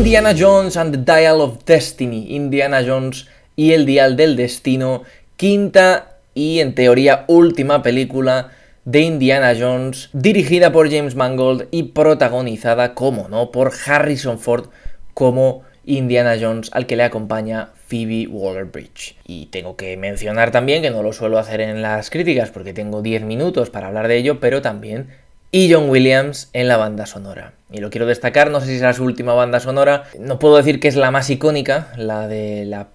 Indiana Jones and the Dial of Destiny, Indiana Jones y el Dial del Destino, quinta y en teoría última película de Indiana Jones, dirigida por James Mangold y protagonizada, como no, por Harrison Ford como Indiana Jones, al que le acompaña Phoebe Waller-Bridge. Y tengo que mencionar también, que no lo suelo hacer en las críticas porque tengo 10 minutos para hablar de ello, pero también John Williams en la banda sonora. Y lo quiero destacar, no sé si será su última banda sonora, no puedo decir que es la más icónica, la de la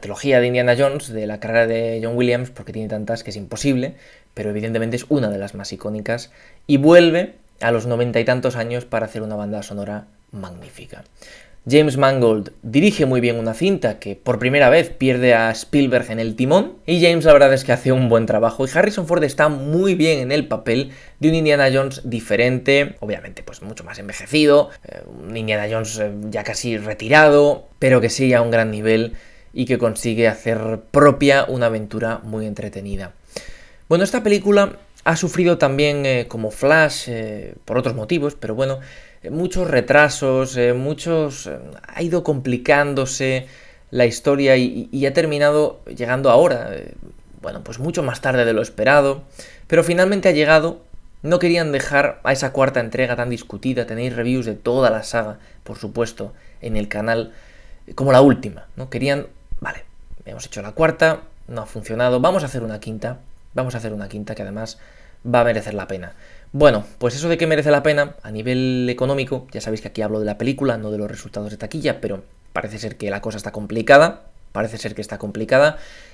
trilogía de Indiana Jones, de la carrera de John Williams, porque tiene tantas que es imposible, pero evidentemente es una de las más icónicas y vuelve a los 90 y tantos años para hacer una banda sonora magnífica. James Mangold dirige muy bien una cinta que por primera vez pierde a Spielberg en el timón, y James la verdad es que hace un buen trabajo, y Harrison Ford está muy bien en el papel de un Indiana Jones diferente, obviamente pues mucho más envejecido, un Indiana Jones ya casi retirado, pero que sigue a un gran nivel y que consigue hacer propia una aventura muy entretenida. Bueno, esta película ha sufrido también como Flash por otros motivos, pero bueno, muchos retrasos, ha ido complicándose la historia y ha terminado llegando ahora, bueno, pues mucho más tarde de lo esperado, pero finalmente ha llegado. No querían dejar a esa cuarta entrega tan discutida, tenéis reviews de toda la saga, por supuesto, en el canal, como la última, ¿no? Querían, vale, hemos hecho la cuarta, no ha funcionado, vamos a hacer una quinta que además va a merecer la pena. Bueno, pues eso de que merece la pena a nivel económico, ya sabéis que aquí hablo de la película, no de los resultados de taquilla, pero parece ser que la cosa está complicada,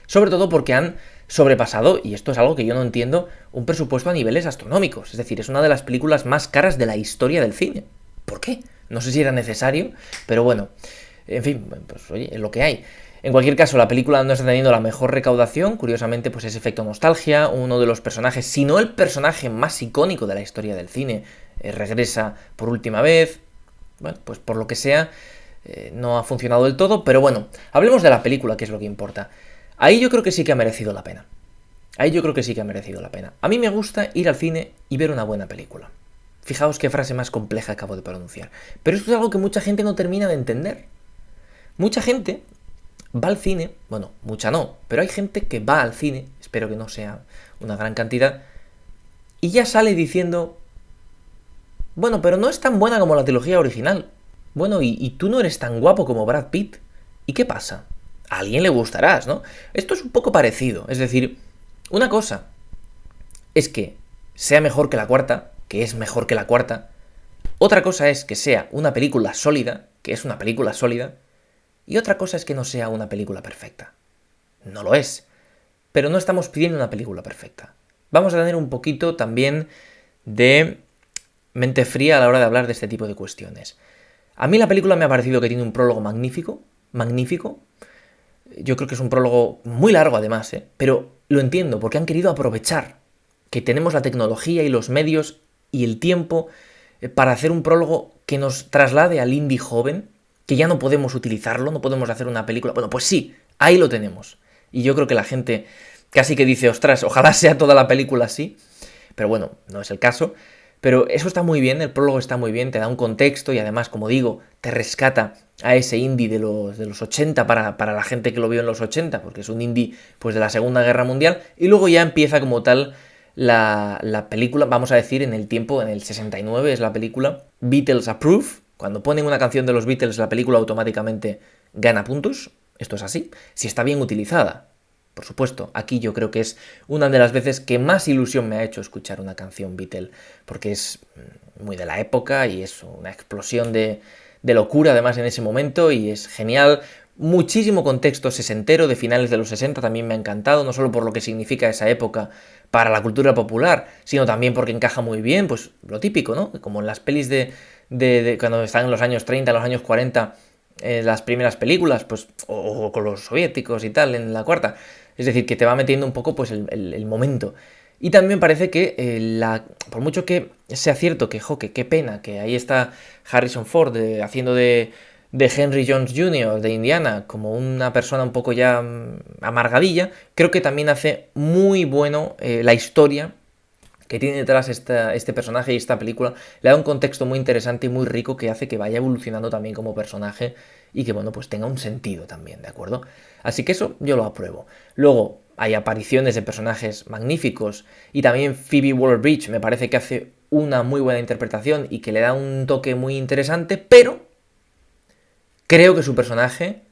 sobre todo porque han sobrepasado, y esto es algo que yo no entiendo, un presupuesto a niveles astronómicos, es decir, es una de las películas más caras de la historia del cine. ¿Por qué? No sé si era necesario, pero bueno, en fin, pues oye, es lo que hay. En cualquier caso, la película no está teniendo la mejor recaudación, curiosamente pues es efecto nostalgia, uno de los personajes, si no el personaje más icónico de la historia del cine, regresa por última vez, bueno, pues por lo que sea, no ha funcionado del todo, pero bueno, hablemos de la película, que es lo que importa. Ahí yo creo que sí que ha merecido la pena. A mí me gusta ir al cine y ver una buena película. Fijaos qué frase más compleja acabo de pronunciar. Pero esto es algo que mucha gente no termina de entender. Mucha gente va al cine, bueno, mucha no, pero hay gente que va al cine, espero que no sea una gran cantidad, y ya sale diciendo, bueno, pero no es tan buena como la trilogía original. Bueno, y tú no eres tan guapo como Brad Pitt. ¿Y qué pasa? A alguien le gustarás, ¿no? Esto es un poco parecido, es decir, una cosa es que sea mejor que la cuarta, que es mejor que la cuarta. Otra cosa es que sea una película sólida, que es una película sólida. Y otra cosa es que no sea una película perfecta. No lo es. Pero no estamos pidiendo una película perfecta. Vamos a tener un poquito también de mente fría a la hora de hablar de este tipo de cuestiones. A mí la película me ha parecido que tiene un prólogo magnífico. Yo creo que es un prólogo muy largo además, pero lo entiendo porque han querido aprovechar que tenemos la tecnología y los medios y el tiempo para hacer un prólogo que nos traslade al indie joven, que ya no podemos utilizarlo, no podemos hacer una película. Bueno, pues sí, ahí lo tenemos. Y yo creo que la gente casi que dice, ostras, ojalá sea toda la película así. Pero bueno, no es el caso. Pero eso está muy bien, el prólogo está muy bien, te da un contexto y además, como digo, te rescata a ese indie de los 80 para la gente que lo vio en los 80, porque es un indie pues de la Segunda Guerra Mundial. Y luego ya empieza como tal la película, vamos a decir, en el tiempo, en el 69 es la película, Beatles Approve. Cuando ponen una canción de los Beatles, la película automáticamente gana puntos. Esto es así, si está bien utilizada. Por supuesto, aquí yo creo que es una de las veces que más ilusión me ha hecho escuchar una canción Beatle, porque es muy de la época y es una explosión de locura además en ese momento y es genial. Muchísimo contexto sesentero de finales de los 60 también me ha encantado, no solo por lo que significa esa época para la cultura popular, sino también porque encaja muy bien, pues lo típico, ¿no? Como en las pelis de cuando están en los años 30, en los años 40, las primeras películas, pues, o con los soviéticos y tal, en la cuarta. Es decir, que te va metiendo un poco pues el momento. Y también parece que por mucho que sea cierto que, qué pena, que ahí está Harrison Ford haciendo de Henry Jones Jr., de Indiana, como una persona un poco ya amargadilla, creo que también hace muy bueno la historia, que tiene detrás este personaje y esta película le da un contexto muy interesante y muy rico que hace que vaya evolucionando también como personaje y que, bueno, pues tenga un sentido también, ¿de acuerdo? Así que eso yo lo apruebo. Luego hay apariciones de personajes magníficos y también Phoebe Waller-Bridge me parece que hace una muy buena interpretación y que le da un toque muy interesante, pero creo que su personaje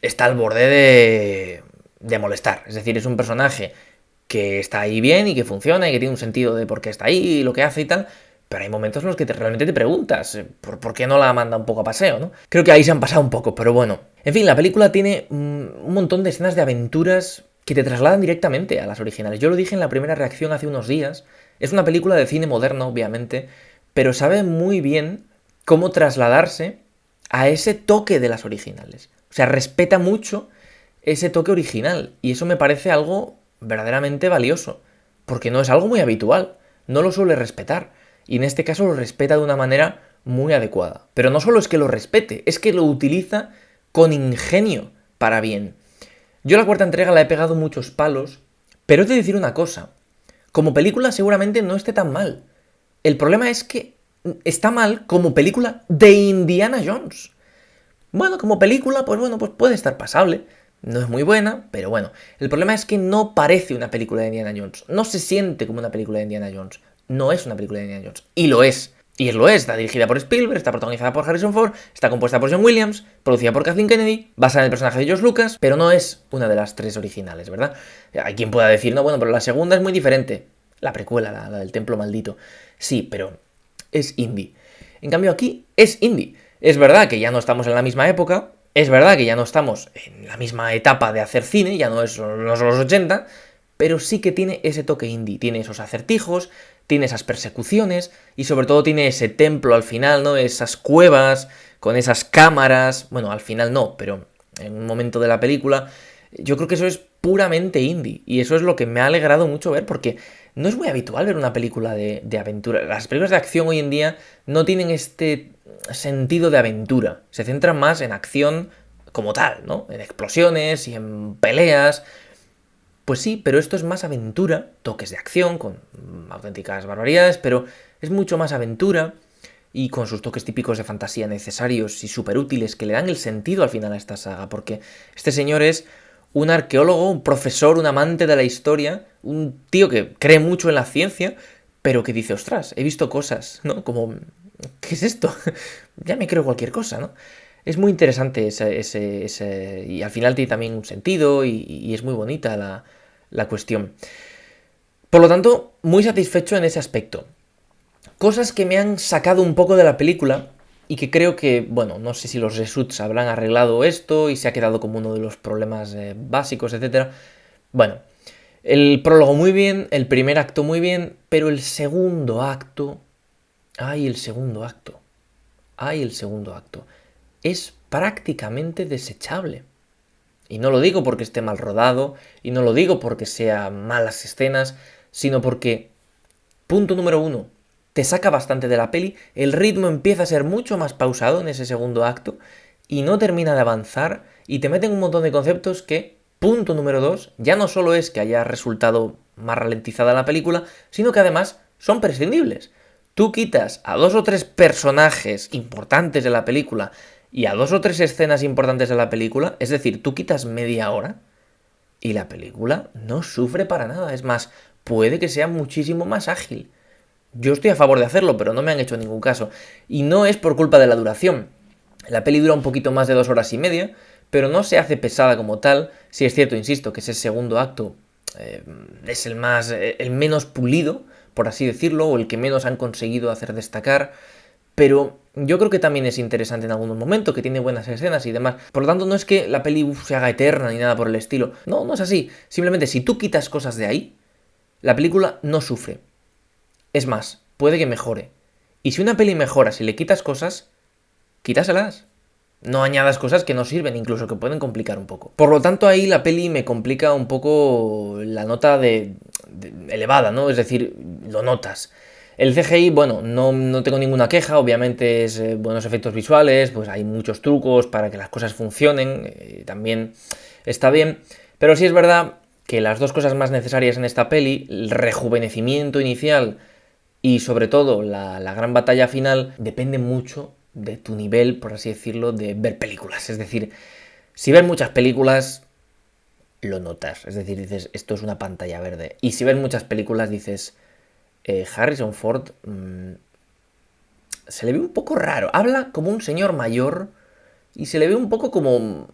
está al borde de molestar. Es decir, es un personaje que está ahí bien y que funciona y que tiene un sentido de por qué está ahí y lo que hace y tal, pero hay momentos en los que realmente te preguntas ¿por qué no la manda un poco a paseo, ¿no? Creo que ahí se han pasado un poco, pero bueno. En fin, la película tiene un montón de escenas de aventuras que te trasladan directamente a las originales. Yo lo dije en la primera reacción hace unos días. Es una película de cine moderno, obviamente, pero sabe muy bien cómo trasladarse a ese toque de las originales. O sea, respeta mucho ese toque original y eso me parece algo verdaderamente valioso, porque no es algo muy habitual, no lo suele respetar, y en este caso lo respeta de una manera muy adecuada. Pero no solo es que lo respete, es que lo utiliza con ingenio para bien. Yo a la cuarta entrega la he pegado muchos palos, pero he de decir una cosa, como película seguramente no esté tan mal. El problema es que está mal como película de Indiana Jones. Bueno, como película, pues bueno, pues puede estar pasable. No es muy buena, pero bueno. El problema es que no parece una película de Indiana Jones. No se siente como una película de Indiana Jones. No es una película de Indiana Jones. Y lo es. Y lo es. Está dirigida por Spielberg, está protagonizada por Harrison Ford, está compuesta por John Williams, producida por Kathleen Kennedy, basada en el personaje de George Lucas, pero no es una de las tres originales, ¿verdad? Hay quien pueda decir, no, bueno, pero la segunda es muy diferente. La precuela, la del Templo Maldito. Sí, pero es indie. En cambio aquí es indie. Es verdad que ya no estamos en la misma época, es verdad que ya no estamos en la misma etapa de hacer cine, ya no son los 80, pero sí que tiene ese toque indie, tiene esos acertijos, tiene esas persecuciones y sobre todo tiene ese templo al final, ¿no? Esas cuevas con esas cámaras, bueno, al final no, pero en un momento de la película, yo creo que eso es puramente indie y eso es lo que me ha alegrado mucho ver porque no es muy habitual ver una película de aventura. Las películas de acción hoy en día no tienen este sentido de aventura. Se centran más en acción como tal, ¿no? En explosiones y en peleas. Pues sí, pero esto es más aventura, toques de acción con auténticas barbaridades, pero es mucho más aventura y con sus toques típicos de fantasía necesarios y súper útiles que le dan el sentido al final a esta saga, porque este señor es un arqueólogo, un profesor, un amante de la historia, un tío que cree mucho en la ciencia, pero que dice, ostras, he visto cosas, ¿no? Como, ¿qué es esto? Ya me creo cualquier cosa, ¿no? Es muy interesante ese y al final tiene también un sentido y es muy bonita la cuestión. Por lo tanto, muy satisfecho en ese aspecto. Cosas que me han sacado un poco de la película y que creo que, bueno, no sé si los reshoots habrán arreglado esto y se ha quedado como uno de los problemas básicos, etc. Bueno, el prólogo muy bien, el primer acto muy bien, pero el segundo acto... ¡Ay, el segundo acto! ¡Ay, el segundo acto! Es prácticamente desechable. Y no lo digo porque esté mal rodado, y no lo digo porque sea malas escenas, sino porque, punto número uno, te saca bastante de la peli, el ritmo empieza a ser mucho más pausado en ese segundo acto, y no termina de avanzar, y te meten un montón de conceptos que, punto número dos, ya no solo es que haya resultado más ralentizada la película, sino que además son prescindibles. Tú quitas a dos o tres personajes importantes de la película y a dos o tres escenas importantes de la película, es decir, tú quitas media hora y la película no sufre para nada. Es más, puede que sea muchísimo más ágil. Yo estoy a favor de hacerlo, pero no me han hecho ningún caso. Y no es por culpa de la duración. La peli dura un poquito más de 2 horas y media, pero no se hace pesada como tal. Sí es cierto, insisto, que ese segundo acto es el menos pulido, por así decirlo, o el que menos han conseguido hacer destacar, pero yo creo que también es interesante en algunos momentos, que tiene buenas escenas y demás. Por lo tanto, no es que la peli se haga eterna ni nada por el estilo. No, no es así. Simplemente si tú quitas cosas de ahí, la película no sufre. Es más, puede que mejore. Y si una peli mejora si le quitas cosas, quítaselas. No añadas cosas que no sirven, incluso que pueden complicar un poco. Por lo tanto, ahí la peli me complica un poco la nota de elevada, ¿no? Es decir, lo notas. El CGI, bueno, no tengo ninguna queja, obviamente es buenos efectos visuales, pues hay muchos trucos para que las cosas funcionen, también está bien, pero sí es verdad que las dos cosas más necesarias en esta peli, el rejuvenecimiento inicial y sobre todo la gran batalla final, depende mucho de tu nivel, por así decirlo, de ver películas. Es decir, si ves muchas películas, lo notas. Es decir, dices, esto es una pantalla verde. Y si ves muchas películas, dices, Harrison Ford se le ve un poco raro. Habla como un señor mayor y se le ve un poco como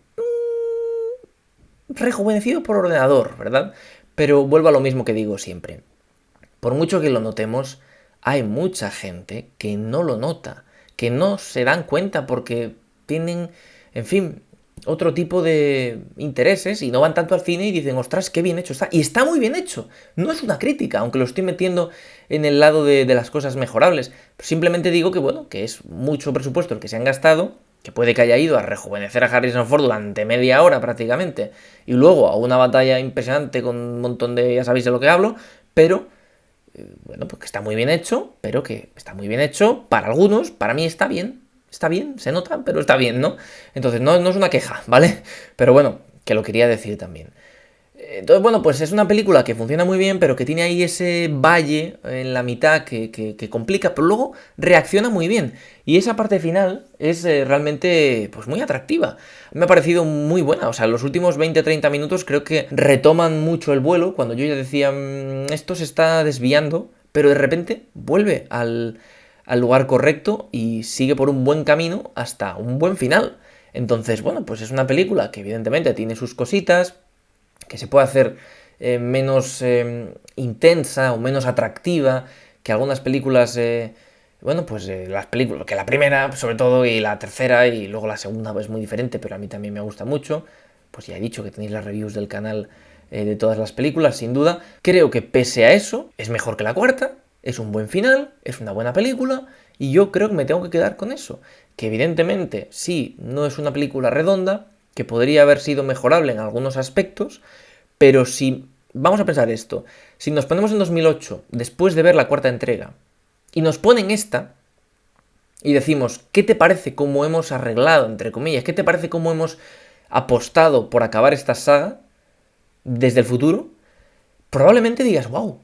rejuvenecido por ordenador, ¿verdad? Pero vuelvo a lo mismo que digo siempre. Por mucho que lo notemos, hay mucha gente que no lo nota, que no se dan cuenta porque tienen, en fin, otro tipo de intereses y no van tanto al cine y dicen, ostras, qué bien hecho está. Y está muy bien hecho. No es una crítica, aunque lo estoy metiendo en el lado de las cosas mejorables. Simplemente digo que, bueno, que es mucho presupuesto el que se han gastado, que puede que haya ido a rejuvenecer a Harrison Ford durante media hora prácticamente, y luego a una batalla impresionante con un montón de, ya sabéis de lo que hablo, pero bueno, pues que está muy bien hecho, pero que está muy bien hecho para algunos, para mí está bien, se nota, pero está bien, ¿no? Entonces no es una queja, ¿vale? Pero bueno, que lo quería decir también. Entonces, bueno, pues es una película que funciona muy bien, pero que tiene ahí ese valle en la mitad que complica, pero luego reacciona muy bien. Y esa parte final es realmente pues muy atractiva. Me ha parecido muy buena. O sea, los últimos 20-30 minutos creo que retoman mucho el vuelo. Cuando yo ya decía, esto se está desviando, pero de repente vuelve al lugar correcto y sigue por un buen camino hasta un buen final. Entonces, bueno, pues es una película que evidentemente tiene sus cositas, que se puede hacer menos intensa o menos atractiva que algunas películas, bueno, pues las películas, que la primera sobre todo y la tercera y luego la segunda es muy diferente, pero a mí también me gusta mucho. Pues ya he dicho que tenéis las reviews del canal de todas las películas, sin duda. Creo que pese a eso, es mejor que la cuarta, es un buen final, es una buena película y yo creo que me tengo que quedar con eso. Que evidentemente, sí, no es una película redonda, que podría haber sido mejorable en algunos aspectos, pero si, vamos a pensar esto, si nos ponemos en 2008, después de ver la cuarta entrega, y nos ponen esta, y decimos, ¿qué te parece cómo hemos arreglado, entre comillas, qué te parece cómo hemos apostado por acabar esta saga desde el futuro? Probablemente digas, wow,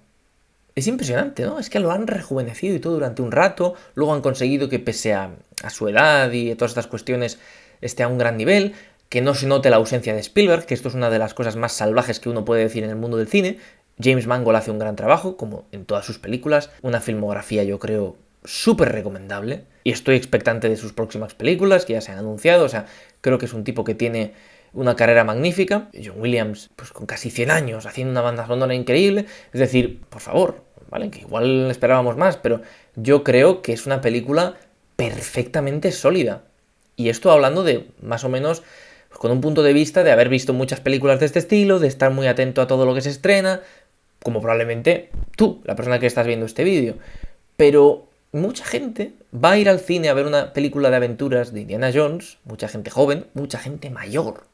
es impresionante, ¿no? Es que lo han rejuvenecido y todo durante un rato, luego han conseguido que pese a su edad y a todas estas cuestiones esté a un gran nivel, que no se note la ausencia de Spielberg, que esto es una de las cosas más salvajes que uno puede decir en el mundo del cine. James Mangold hace un gran trabajo, como en todas sus películas, una filmografía yo creo súper recomendable, y estoy expectante de sus próximas películas, que ya se han anunciado, o sea, creo que es un tipo que tiene una carrera magnífica. John Williams, pues con casi 100 años, haciendo una banda sonora increíble, es decir, por favor, ¿vale? Que igual esperábamos más, pero yo creo que es una película perfectamente sólida. Y esto hablando de más o menos con un punto de vista de haber visto muchas películas de este estilo, de estar muy atento a todo lo que se estrena, como probablemente tú, la persona que estás viendo este vídeo. Pero mucha gente va a ir al cine a ver una película de aventuras de Indiana Jones, mucha gente joven, mucha gente mayor,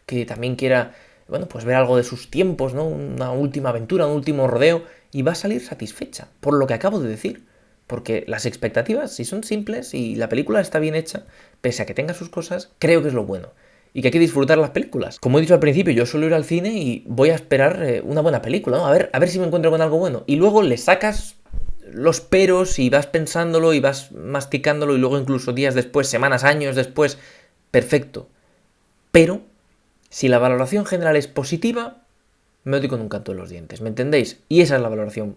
que también quiera, bueno, pues ver algo de sus tiempos, ¿no? Una última aventura, un último rodeo, y va a salir satisfecha, por lo que acabo de decir. Porque las expectativas, si son simples y la película está bien hecha, pese a que tenga sus cosas, creo que es lo bueno. Y que hay que disfrutar las películas. Como he dicho al principio, yo suelo ir al cine y voy a esperar una buena película, ¿no? A ver si me encuentro con algo bueno. Y luego le sacas los peros y vas pensándolo y vas masticándolo y luego incluso días después, semanas, años después, perfecto. Pero, si la valoración general es positiva, me doy con un canto en los dientes, ¿me entendéis? Y esa es la valoración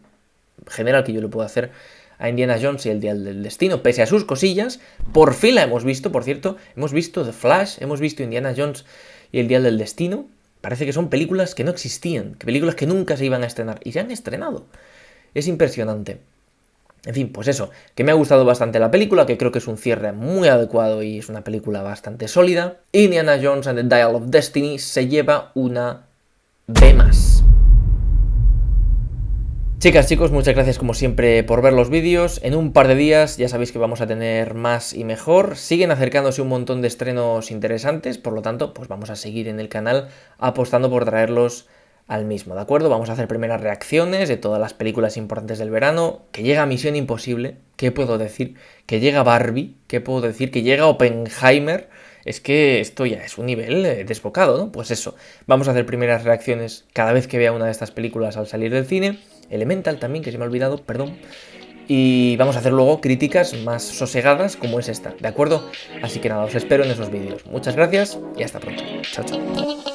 general que yo le puedo hacer a Indiana Jones y el Dial del Destino, pese a sus cosillas. Por fin la hemos visto, por cierto, hemos visto The Flash, hemos visto Indiana Jones y el Dial del Destino. Parece que son películas que no existían, que películas que nunca se iban a estrenar, y se han estrenado. Es impresionante. En fin, pues eso, que me ha gustado bastante la película, que creo que es un cierre muy adecuado y es una película bastante sólida. Indiana Jones and the Dial of Destiny se lleva una B+. Chicas, chicos, muchas gracias como siempre por ver los vídeos. En un par de días ya sabéis que vamos a tener más y mejor. Siguen acercándose un montón de estrenos interesantes, por lo tanto, pues vamos a seguir en el canal apostando por traerlos al mismo, ¿de acuerdo? Vamos a hacer primeras reacciones de todas las películas importantes del verano. Que llega Misión Imposible, ¿qué puedo decir? Que llega Barbie, ¿qué puedo decir? Que llega Oppenheimer. es que esto ya es un nivel desbocado, ¿no? Pues eso, vamos a hacer primeras reacciones cada vez que vea una de estas películas al salir del cine, Elemental también, que se me ha olvidado, perdón, y vamos a hacer luego críticas más sosegadas como es esta, ¿de acuerdo? Así que nada, os espero en esos vídeos. Muchas gracias y hasta pronto. Chao, chao.